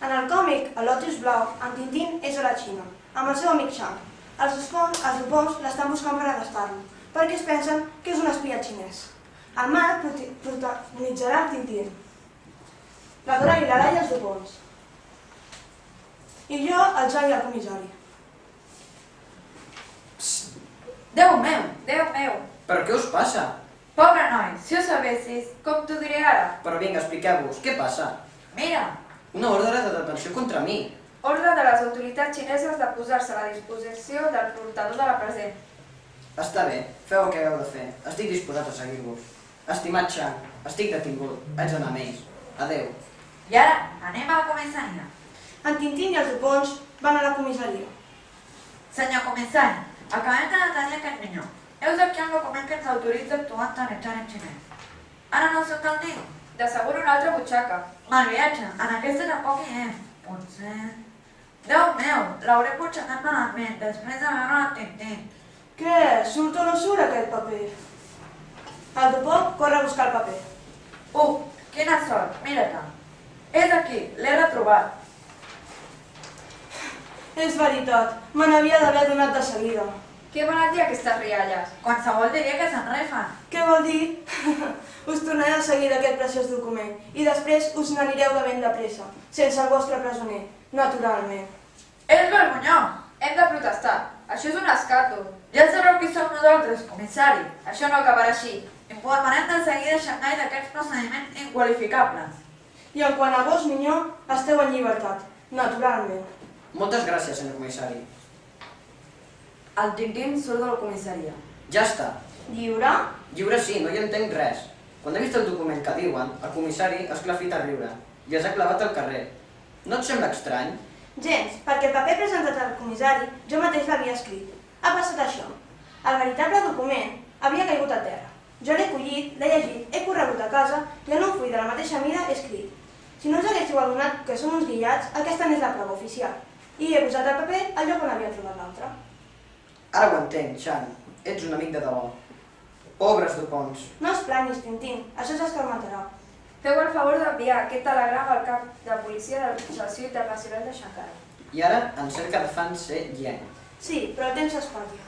En el còmic, el Lotus Blau, en Tintín és a la Xina, amb el seu amic Shang. Els Dupons l'estan buscant per arrestar-lo, perquè es pensen que és un espia xinès. El Marc protagonitzarà Tintín, la Dora i la Laia els Dupons. I jo, el Jan i el comissari. Déu meu, Déu meu! Però què us passa? Pobre noi, si ho sabessis, com t'ho diré ara? Però vinga, expliqueu-vos, què passa? Mira, Una ordre de detenció contra mi. ordre de les autoritats xineses de posar-se a la disposició del portador de la present. Està bé, feu el que hagueu de fer. Estic disposat a seguir-vos. Estimat Shang, estic detingut. Haig d'anar amb ells. Adéu. I ara, anem a la comissaria. En Tintín i els Dupons van a la comissaria. Senyor comissari, acabem de detenir aquest minyó. Heus aquí el document que ens autoritza a actuar en territori xinès. Ara no sé què el diu. De segur una altra butxaca. Mal viatge, en aquesta tampoc hi és. Potser... Déu meu, l'hauré butxacat malament després de veure la Tintín. Què? Surt o no surt aquest paper? El Dupó corre a buscar el paper. Quina sort, mira-te. És aquí, l'he retrobat. És veritat, me n'havia d'haver donat de seguida. Què van a dir aquestes rialles? Qualsevol diria que se'n refen. Què vol dir? Us tornaré a seguir d'aquest preciós document i després us n'anireu de ben de pressa, sense el vostre presoner, naturalment. És vergonyós! Hem de protestar. Això és un escàndol. Ja sabeu qui som nosaltres, comissari. Això no acabarà així. Informarem de seguida Xangai d'aquests procediments inqualificables. I en quant a vos, minyó, esteu en llibertat, naturalment. Moltes gràcies, senyor comissari. El Tintín surt de la comissaria. Ja està. Lliure? Lliure sí, no hi entenc res. Quan he vist el document que diuen, el comissari ha esclafit a riure i els ha clavat al carrer. No et sembla estrany? Gens, perquè el paper presentat al comissari jo mateix l'havia escrit. Ha passat això. El veritable document havia caigut a terra. Jo l'he collit, l'he llegit, he corregut a casa i en un full de la mateixa mida he escrit. Si no us haguéssiu adonat que som uns guillats, aquesta n'és la prova oficial. I he posat el paper al lloc on havia trobat l'altre. Ara ho entenc, Shang. Ets un amic de debò. Pobres Dupons. No es planyis, Tintín, això s'escarmetarà. Feu el favor d'enviar aquest telegrama al cap de policia de l'Associació Internacional de Xangai. I ara en cerca de fans ser Yang. Sí, però el temps s'espatlla.